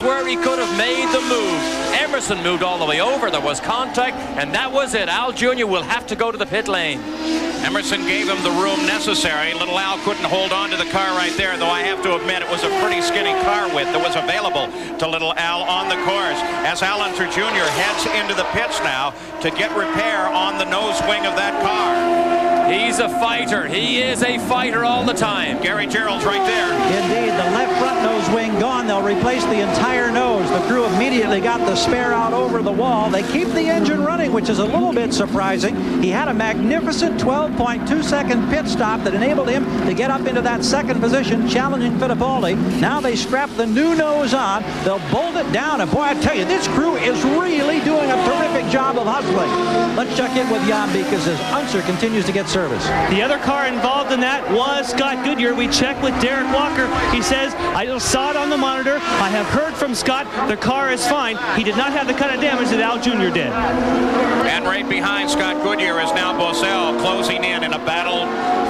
where he could have made the move. Emerson moved all the way over. There was contact, and that was it. Al Jr. will have to go to the pit lane. Emerson gave him the room necessary. Little Al couldn't hold on to the car right there, though I have to admit it was a pretty skinny car width that was available to Little Al on the course. As Al Unser Jr. heads into the pits now to get repair on the nose wing of that car. He's a fighter. He is a fighter all the time. Gary Gerald's right there. Indeed, the left front nose wing gone. They'll replace the entire nose. The crew immediately got the spare out over the wall. They keep the engine running, which is a little bit surprising. He had a magnificent 12.2-second pit stop that enabled him to get up into that second position, challenging Fittipaldi. Now they strap the new nose on. They'll bolt it down. And boy, I tell you, this crew is really doing a terrific job of hustling. Let's check in with Jan because as Unser continues to get service. The other car involved in that was Scott Goodyear. We checked with Derek Walker. He says, I saw it on the monitor. I have heard from Scott. The car is fine. He did not have the kind of damage that Al Jr. did. And right behind Scott Goodyear is now Bosell closing in a battle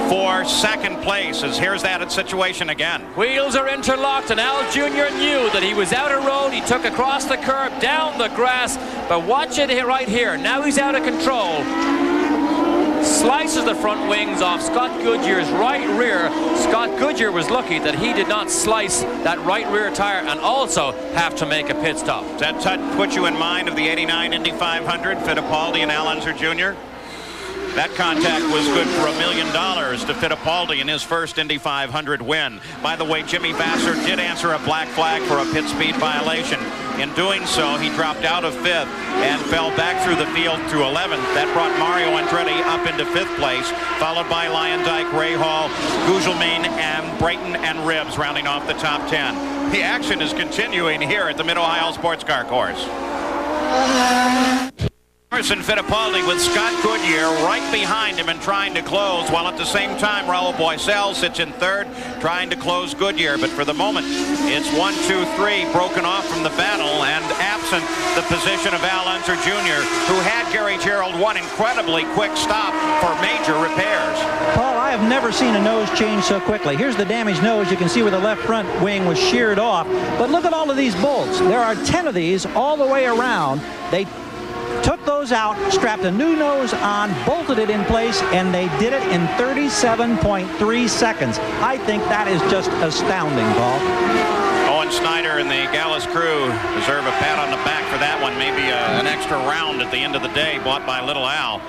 for second place. As here's that situation again. Wheels are interlocked, and Al Jr. knew that he was out of road. He took across the curb, down the grass. But watch it right here. Now he's out of control. Slices the front wings off Scott Goodyear's right rear. Scott Goodyear was lucky that he did not slice that right rear tire and also have to make a pit stop. Does that put you in mind of the '89 Indy 500, Fittipaldi and Al Unser Jr.? That contact was good for $1 million to Fittipaldi in his first Indy 500 win. By the way, Jimmy Vasser did answer a black flag for a pit speed violation. In doing so, he dropped out of 5th and fell back through the field to 11th. That brought Mario Andretti up into 5th place, followed by Lyondike, Ray Hall, Gugelmin, and Brayton and Ribbs rounding off the top 10. The action is continuing here at the Mid-Ohio Sports Car Course. Emerson Fittipaldi with Scott Goodyear right behind him and trying to close, while at the same time Raul Boesel sits in 3rd trying to close Goodyear. But for the moment it's 1, 2, 3 broken off from the battle and absent the position of Al Unser Jr., who had Gary Gerald one incredibly quick stop for major repairs. Paul, I have never seen a nose change so quickly. Here's the damaged nose. You can see where the left front wing was sheared off. But look at all of these bolts. There are 10 of these all the way around. They took those out, strapped a new nose on, bolted it in place, and they did it in 37.3 seconds. I think that is just astounding, Paul. Owen Snyder and the Gallus crew deserve a pat on the back for that one. Maybe an extra round at the end of the day bought by Little Al.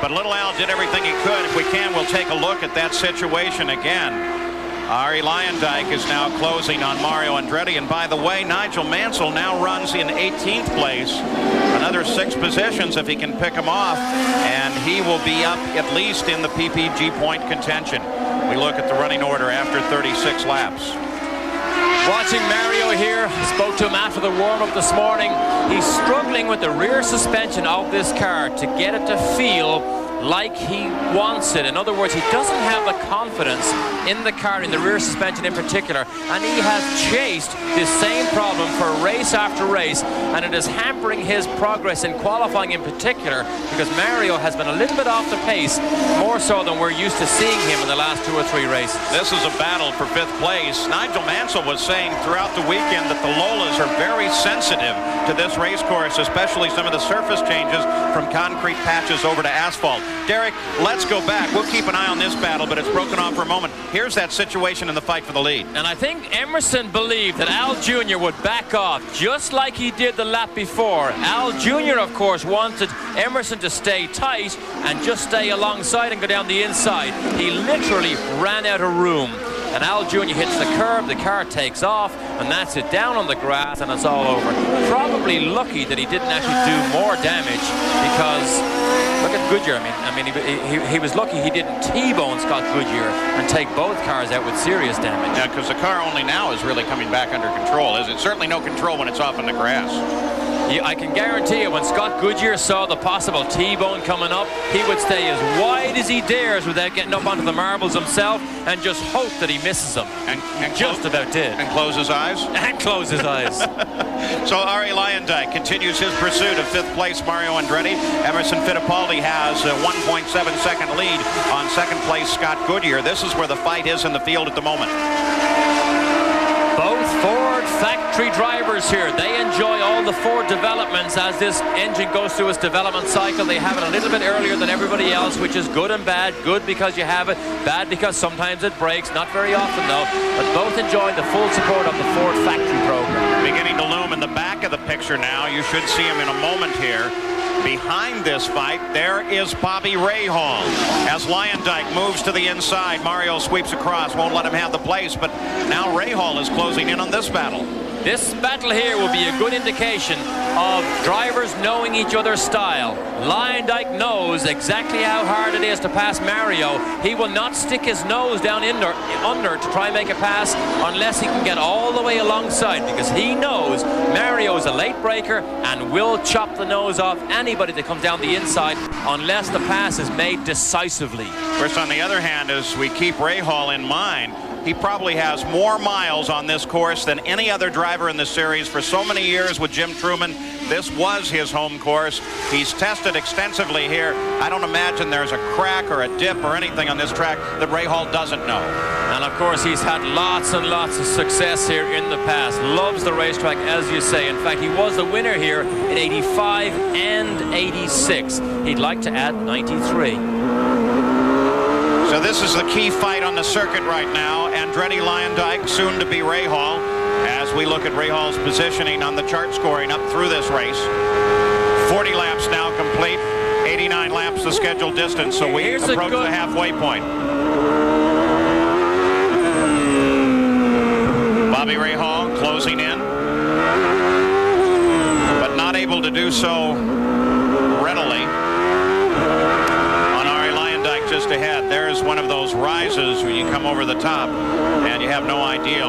But Little Al did everything he could. If we can, we'll take a look at that situation again. Ari Lyondike is now closing on Mario Andretti. And by the way, Nigel Mansell now runs in 18th place. Another 6 positions if he can pick him off. And he will be up at least in the PPG point contention. We look at the running order after 36 laps. Watching Mario here, spoke to him after the warm-up this morning. He's struggling with the rear suspension of this car to get it to feel like he wants it. In other words, he doesn't have the confidence in the car, in the rear suspension in particular, and he has chased this same problem for race after race, and it is hampering his progress in qualifying in particular, because Mario has been a little bit off the pace, more so than we're used to seeing him in the last 2 or 3 races. This is a battle for 5th place. Nigel Mansell was saying throughout the weekend that the Lolas are very sensitive to this race course, especially some of the surface changes from concrete patches over to asphalt. Derek, let's go back. We'll keep an eye on this battle, but it's broken off for a moment. Here's that situation in the fight for the lead. And I think Emerson believed that Al Jr. would back off, just like he did the lap before. Al Jr., of course, wanted Emerson to stay tight and just stay alongside and go down the inside. He literally ran out of room. And Al Jr. hits the curb, the car takes off, and that's it, down on the grass, and it's all over. Probably lucky that he didn't actually do more damage, because look at Goodyear. I mean, he was lucky he didn't T-bone Scott Goodyear and take both cars out with serious damage. Yeah, because the car only now is really coming back under control. Is it? Certainly no control when it's off in the grass. I can guarantee you, when Scott Goodyear saw the possible T-bone coming up, he would stay as wide as he dares without getting up onto the marbles himself and just hope that he misses them. And just about did. And close his eyes? And close his eyes. So Ari Lyondike continues his pursuit of 5th place Mario Andretti. Emerson Fittipaldi has a 1.7 second lead on 2nd place Scott Goodyear. This is where the fight is in the field at the moment. Both Ford factory drivers here. They enjoy all the Ford developments as this engine goes through its development cycle. They have it a little bit earlier than everybody else, which is good and bad. Good because you have it, bad because sometimes it breaks. Not very often though, but both enjoying the full support of the Ford factory program. Beginning to loom in the back of the picture now. You should see him in a moment here. Behind this fight, there is Bobby Rahal. As Lyondike moves to the inside, Mario sweeps across, won't let him have the place, but now Rahal is closing in on this battle. This battle here will be a good indication of drivers knowing each other's style. Lyondike knows exactly how hard it is to pass Mario. He will not stick his nose down under to try and make a pass unless he can get all the way alongside, because he knows Mario is a late breaker and will chop the nose off anybody that comes down the inside unless the pass is made decisively. Of course, on the other hand, as we keep Rahal in mind, he probably has more miles on this course than any other driver in the series. For so many years with Jim Truman, this was his home course. He's tested extensively here. I don't imagine there's a crack or a dip or anything on this track that Rahal doesn't know. And of course, he's had lots and lots of success here in the past. Loves the racetrack, as you say. In fact, he was the winner here in '85 and '86. He'd like to add '93. So this is the key fight on the circuit right now. Andretti Lyondike, soon to be Rahal, as we look at Rahal's positioning on the chart scoring up through this race. 40 laps now complete, 89 laps the scheduled distance, so we approach the halfway point. Bobby Rahal closing in, but not able to do so readily. Just ahead, there's one of those rises where you come over the top and you have no idea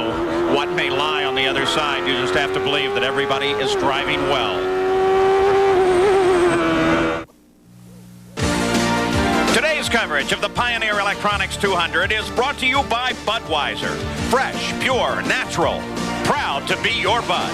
what may lie on the other side. You just have to believe that everybody is driving well. Today's coverage of the Pioneer Electronics 200 is brought to you by Budweiser. Fresh, pure, natural. Proud to be your Bud.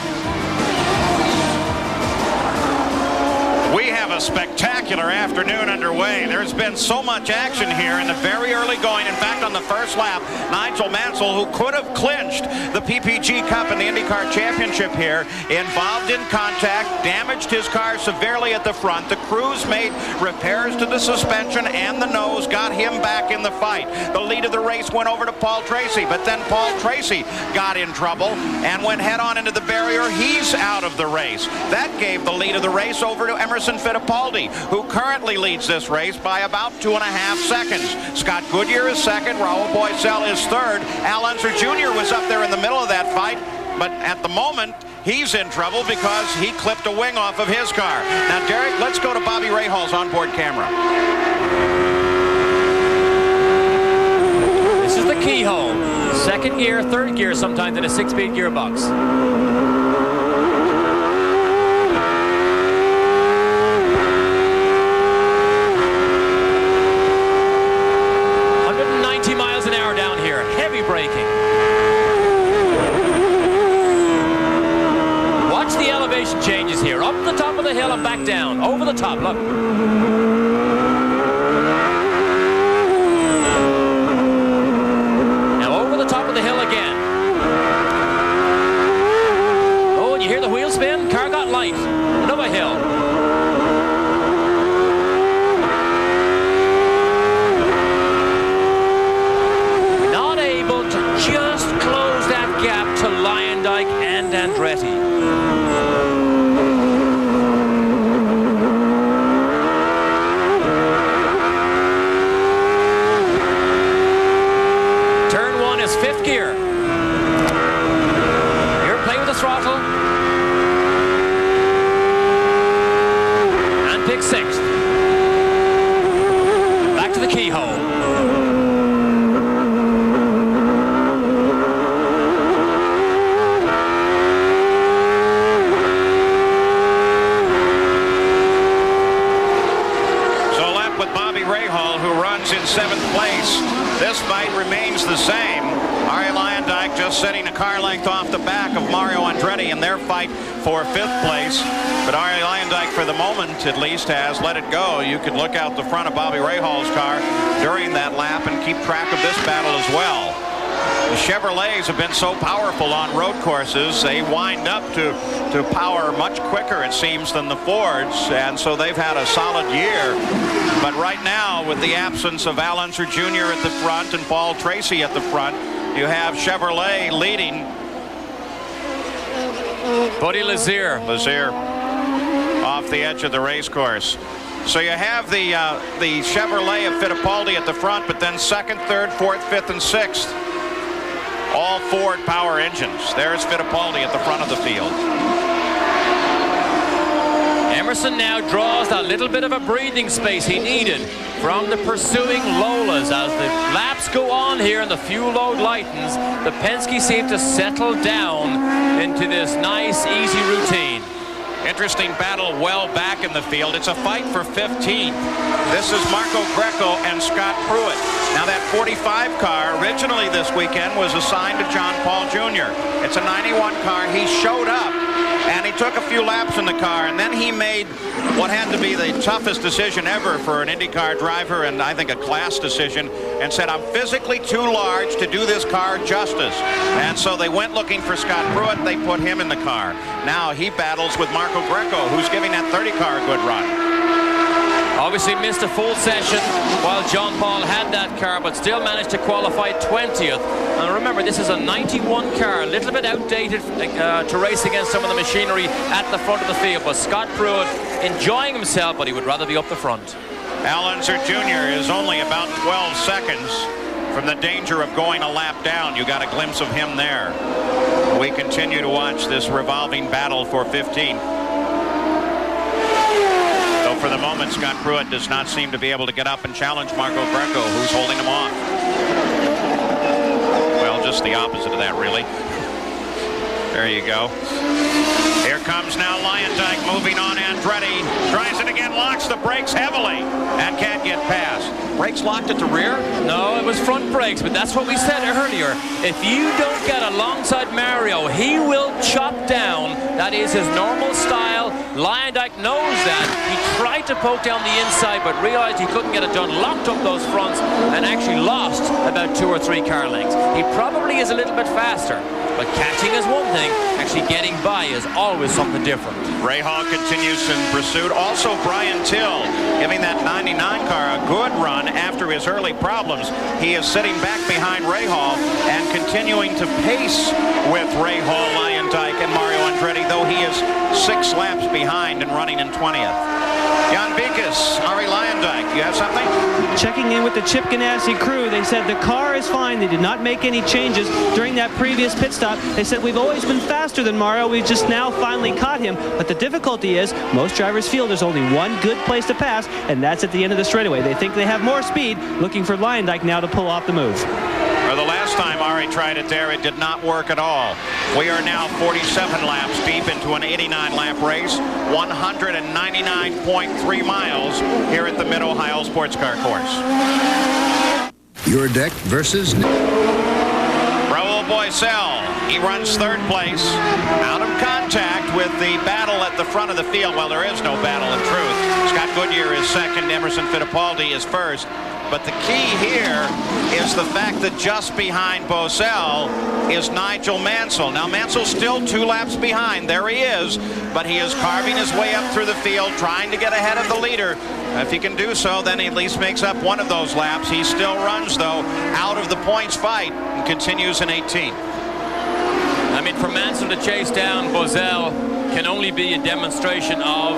We have a spectacular afternoon underway. There's been so much action here in the very early going. In fact, on the first lap, Nigel Mansell, who could have clinched the PPG Cup and the IndyCar Championship here, involved in contact, damaged his car severely at the front. The crews made repairs to the suspension and the nose, got him back in the fight. The lead of the race went over to Paul Tracy, but then Paul Tracy got in trouble and went head-on into the barrier. He's out of the race. That gave the lead of the race over to Emerson Fittipaldi, who currently leads this race by about 2.5 seconds. Scott Goodyear is second. Raul Boesel is third. Al Unser Jr. was up there in the middle of that fight, but at the moment, he's in trouble because he clipped a wing off of his car. Now, Derek, let's go to Bobby Rahal's onboard camera. This is the keyhole. Second gear, third gear, sometimes in a 6-speed gearbox. 190 miles an hour down here. Heavy braking. Watch the elevation changes here. Up the top of the hill and back down. Over the top, look. Now over the top of the hill again. Oh, and you hear the wheel spin? Car got light. Another hill. Just close that gap to Lyondike and Andretti. Turn 1 is 5th gear. Here, play with the throttle. And pick 6th. Back to the keyhole. In 7th place. This fight remains the same. Arie Luyendyk just setting a car length off the back of Mario Andretti in their fight for 5th place. But Arie Luyendyk, for the moment at least, has let it go. You could look out the front of Bobby Rahal's car during that lap and keep track of this battle as well. The Chevrolets have been so powerful on road courses. They wind up to power much quicker, it seems, than the Fords, and so they've had a solid year. But right now, with the absence of Al Unser Jr. at the front and Paul Tracy at the front, you have Chevrolet leading. Buddy Lazier off the edge of the race course. So you have the Chevrolet of Fittipaldi at the front, but then second, third, fourth, fifth, and sixth, all Ford power engines. There's Fittipaldi at the front of the field. Emerson now draws that little bit of a breathing space he needed from the pursuing Lolas. As the laps go on here and the fuel load lightens, the Penske seem to settle down into this nice, easy routine. Interesting battle well back in the field. It's a fight for 15th. This is Marco Greco and Scott Pruitt. Now that 45 car originally this weekend was assigned to John Paul Jr. It's a 91 car. He showed up and he took a few laps in the car, and then he made what had to be the toughest decision ever for an IndyCar driver, and I think a class decision, and said, I'm physically too large to do this car justice. And so they went looking for Scott Pruitt. They put him in the car. Now he battles with Marco Greco, who's giving that 30 car a good run. Obviously missed a full session while John Paul had that car, but still managed to qualify 20th. And remember, this is a 91 car, a little bit outdated to race against some of the machinery at the front of the field. But Scott Pruitt enjoying himself, but he would rather be up the front. Al Unser Jr. is only about 12 seconds from the danger of going a lap down. You got a glimpse of him there. We continue to watch this revolving battle for 15th. For the moment, Scott Pruitt does not seem to be able to get up and challenge Marco Greco, who's holding him off. Well, just the opposite of that, really. There you go. Here comes now Lyondike moving on Andretti. Tries it again, locks the brakes heavily, and can't get past. Brakes locked at the rear? No, it was front brakes, but that's what we said earlier. If you don't get alongside Mario, he will chop down. That is his normal style. Lyondike knows that. He tried to poke down the inside, but realized he couldn't get it done. Locked up those fronts and actually lost about 2 or 3 car lengths. He probably is a little bit faster, but catching is one thing. Actually getting by is always something different. Ray Hall continues in pursuit. Also Brian Till giving that 99 car a good run after his early problems. He is sitting back behind Ray Hall and continuing to pace with Ray Hall, Lyondike, and Mario Andretti, though he is 6 laps behind and running in 20th. Jan Vikas, Ari Lyondike, you have something? Checking in with the Chip Ganassi crew, they said the car is fine. They did not make any changes during that previous pit stop. They said we've always been faster than Mario. We've just now finally caught him. But the difficulty is most drivers feel there's only one good place to pass, and that's at the end of the straightaway. They think they have more speed, looking for Lyondike now to pull off the move. For the last time Ari tried it there, it did not work at all. We are now 47 laps deep into an 89-lap race, 199.3 miles here at the Mid-Ohio Sports Car Course. Your deck versus Raul Boesel. He runs 3rd place, out of contact with the battle at the front of the field. Well, there is no battle in truth. Scott Goodyear is 2nd, Emerson Fittipaldi is 1st. But the key here is the fact that just behind Boesel is Nigel Mansell. Now, Mansell's still 2 laps behind. There he is. But he is carving his way up through the field, trying to get ahead of the leader. If he can do so, then he at least makes up one of those laps. He still runs, though, out of the points fight and continues in 18th. I mean, for Mansell to chase down Boesel can only be a demonstration of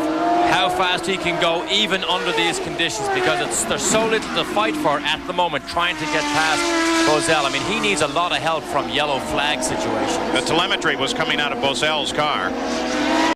how fast he can go even under these conditions, because there's so little to fight for at the moment trying to get past Boesel. I mean, he needs a lot of help from yellow flag situations. The telemetry was coming out of Boesel's car.